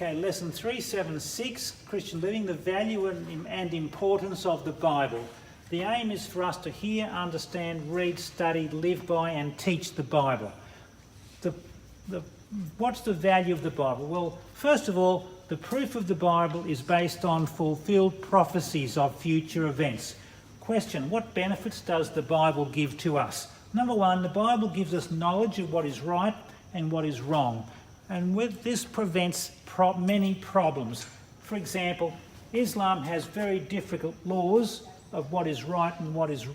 Okay, lesson 376, Christian living, the value and importance of the Bible. The aim is for us to hear, understand, read, study, live by and teach the Bible. What's the value of the Bible? Well, first of all, the proof of the Bible is based on fulfilled prophecies of future events. Question, what benefits does the Bible give to us? Number one, the Bible gives us knowledge of what is right and what is wrong. And with this prevents many problems. For example, Islam has very difficult laws of what is right and what is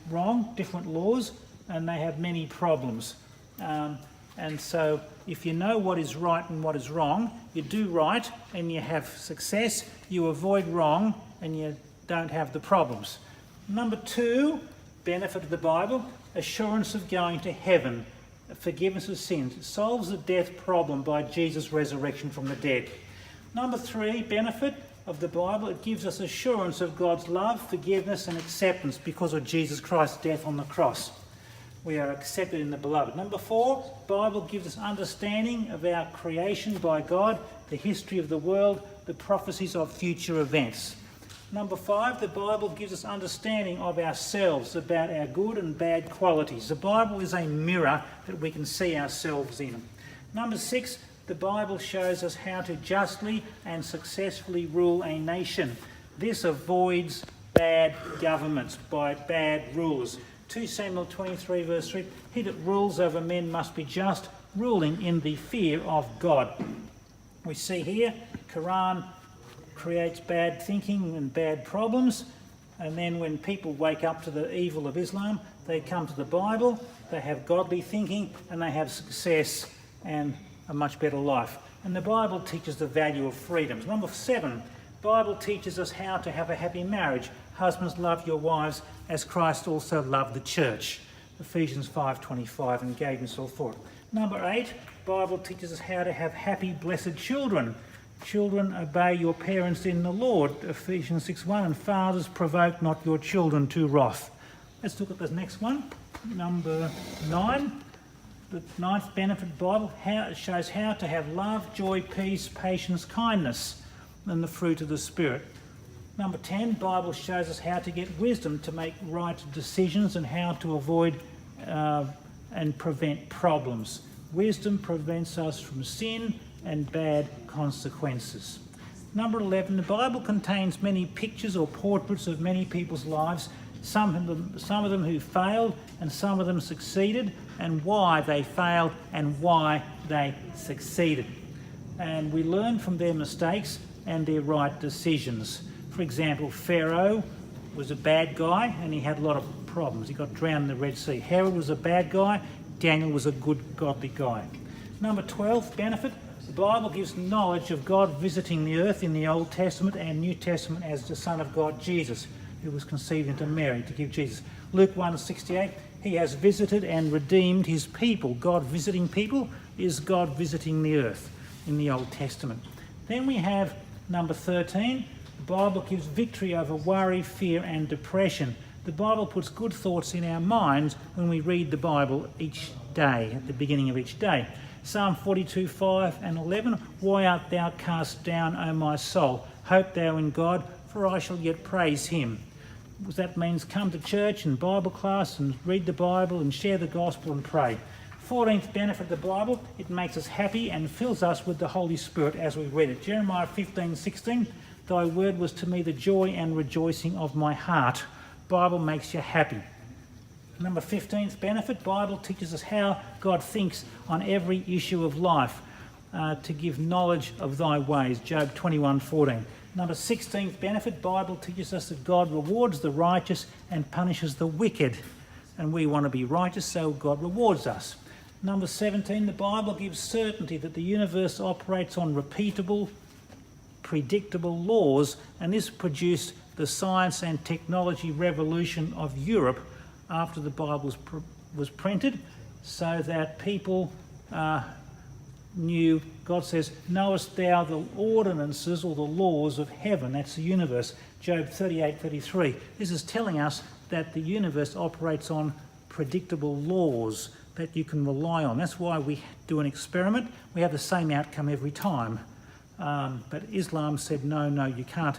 wrong, different laws, and they have many problems. And so if you know what is right and what is wrong, you do right and you have success, you avoid wrong and you don't have the problems. Number two, benefit of the Bible, assurance of going to heaven, forgiveness of sins. It solves the death problem by Jesus' resurrection from the dead. Number three, benefit of the Bible, it gives us assurance of God's love, forgiveness and acceptance because of Jesus Christ's death on the cross. We are accepted in the beloved. Number four, Bible gives us understanding of our creation by God, the history of the world, the prophecies of future events. Number five, the Bible gives us understanding of ourselves, about our good and bad qualities. The Bible is a mirror that we can see ourselves in. Number six, the Bible shows us how to justly and successfully rule a nation. This avoids bad governments by bad rulers. 2 Samuel 23 verse 3, he that rules over men must be just, ruling in the fear of God. We see here, Quran creates bad thinking and bad problems, and then when people wake up to the evil of Islam, they come to the Bible, they have godly thinking, and they have success and a much better life. And the Bible teaches the value of freedoms. Number seven, the Bible teaches us how to have a happy marriage. Husbands, love your wives as Christ also loved the church. Ephesians 5:25, and gave himself for it. Number eight, the Bible teaches us how to have happy, blessed children. Children, obey your parents in the Lord. Ephesians 6:1, and fathers, provoke not your children to wrath. Let's look at the next one. Number 9. The ninth benefit of the Bible, it shows how to have love, joy, peace, patience, kindness, and the fruit of the Spirit. Number 10, the Bible shows us how to get wisdom to make right decisions and how to avoid and prevent problems. Wisdom prevents us from sin and bad consequences. Number 11, the Bible contains many pictures or portraits of many people's lives, some of them who failed and some of them succeeded, and why they failed and why they succeeded. And we learn from their mistakes and their right decisions. For example, Pharaoh was a bad guy and he had a lot of problems. He got drowned in the Red Sea. Herod was a bad guy. Daniel was a good, godly guy. Number 12, benefit. The Bible gives knowledge of God visiting the earth in the Old Testament and New Testament as the Son of God, Jesus, who was conceived into Mary to give Jesus. Luke 1:68, he has visited and redeemed his people. God visiting people is God visiting the earth in the Old Testament. Then we have number 13, the Bible gives victory over worry, fear and depression. The Bible puts good thoughts in our minds when we read the Bible each day, at the beginning of each day. Psalm 42:5 and 11, why art thou cast down, O my soul? Hope thou in God, for I shall yet praise him. That means come to church and Bible class and read the Bible and share the gospel and pray. 14th benefit of the Bible, it makes us happy and fills us with the Holy Spirit as we read it. Jeremiah 15:16, thy word was to me the joy and rejoicing of my heart. Bible makes you happy. Number 15th benefit, Bible teaches us how God thinks on every issue of life, to give knowledge of thy ways. Job 21:14. Number 16th benefit, Bible teaches us that God rewards the righteous and punishes the wicked. And we want to be righteous, so God rewards us. Number 17, the Bible gives certainty that the universe operates on repeatable, predictable laws, and this produced the science and technology revolution of Europe after the Bible was printed, so that people knew, God says, knowest thou the ordinances or the laws of heaven? That's the universe. Job 38:33. This is telling us that the universe operates on predictable laws that you can rely on. That's why we do an experiment. We have the same outcome every time. But Islam said, no, you can't.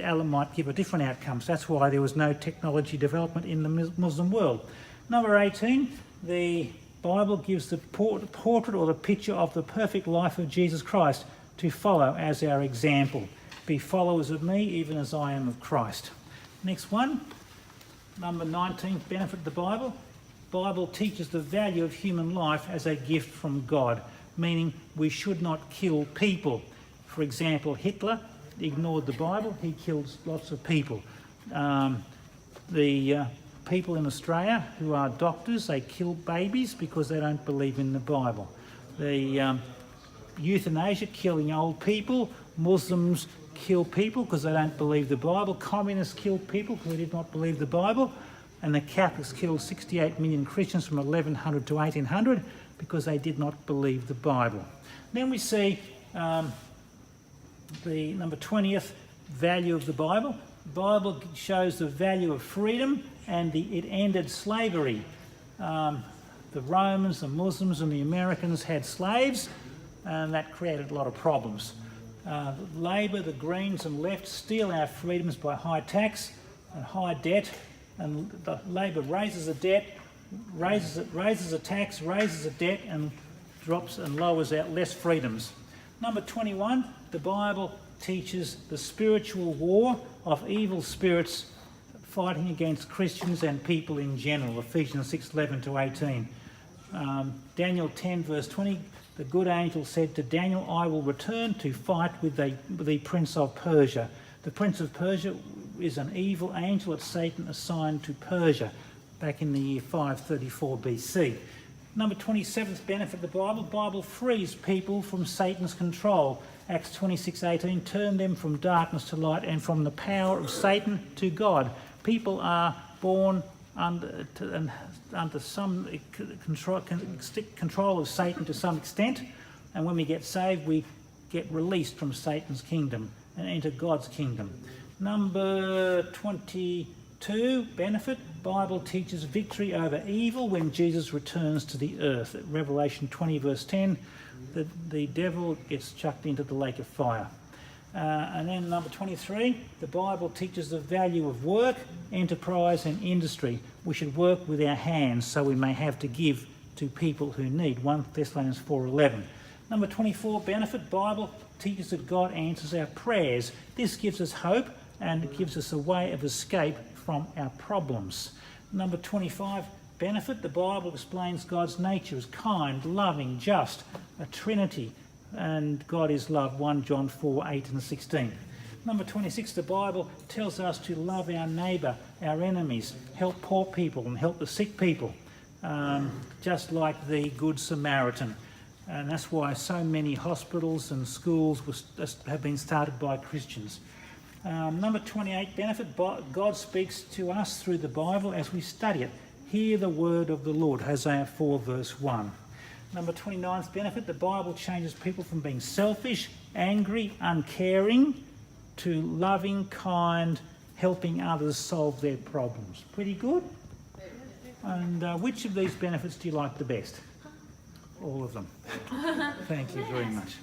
Allah might give a different outcome. So that's why there was no technology development in the Muslim world. Number 18, the Bible gives the portrait or the picture of the perfect life of Jesus Christ to follow as our example. Be followers of me even as I am of Christ. Next one, number 19, benefit of the Bible. Bible teaches the value of human life as a gift from God, meaning we should not kill people. For example, Hitler ignored the Bible, he killed lots of people. The people in Australia who are doctors, they kill babies because they don't believe in the Bible. The euthanasia, killing old people. Muslims kill people because they don't believe the Bible. Communists kill people because they did not believe the Bible. And the Catholics killed 68 million Christians from 1100 to 1800 because they did not believe the Bible. Then we see the number 20th, value of the Bible. The Bible shows the value of freedom and it ended slavery. The Romans, the Muslims and the Americans had slaves, and that created a lot of problems. Labor, the Greens and left steal our freedoms by high tax and high debt, and the Labor raises the debt, raises a tax, raises a debt and drops and lowers out less freedoms. Number 21, the Bible teaches the spiritual war of evil spirits fighting against Christians and people in general, Ephesians 6:11 to 18. Daniel 10 verse 20, the good angel said to Daniel, I will return to fight with the prince of Persia. The prince of Persia is an evil angel that Satan assigned to Persia back in the year 534 BC. Number 27th benefit of the Bible. Bible frees people from Satan's control. Acts 26:18, turn them from darkness to light and from the power of Satan to God. People are born under some control of Satan to some extent, and when we get saved, we get released from Satan's kingdom and enter God's kingdom. Number 22, benefit. Bible teaches victory over evil when Jesus returns to the earth. At Revelation 20 verse 10, the devil gets chucked into the lake of fire. And then number 23, the Bible teaches the value of work, enterprise and industry. We should work with our hands so we may have to give to people who need. 1 Thessalonians 4:11. Number 24, benefit. Bible teaches that God answers our prayers. This gives us hope and it gives us a way of escape from our problems. Number 25, benefit. The Bible explains God's nature as kind, loving, just, a Trinity, and God is love, 1 John 4:8 and 16. Number 26, the Bible tells us to love our neighbour, our enemies, help poor people and help the sick people, just like the Good Samaritan. And that's why so many hospitals and schools have been started by Christians. Number 28, benefit. God speaks to us through the Bible as we study it. Hear the word of the Lord, Hosea 4 verse 1. Number 29th benefit, the Bible changes people from being selfish, angry, uncaring, to loving, kind, helping others solve their problems. Pretty good? And which of these benefits do you like the best? All of them. Thank you very much.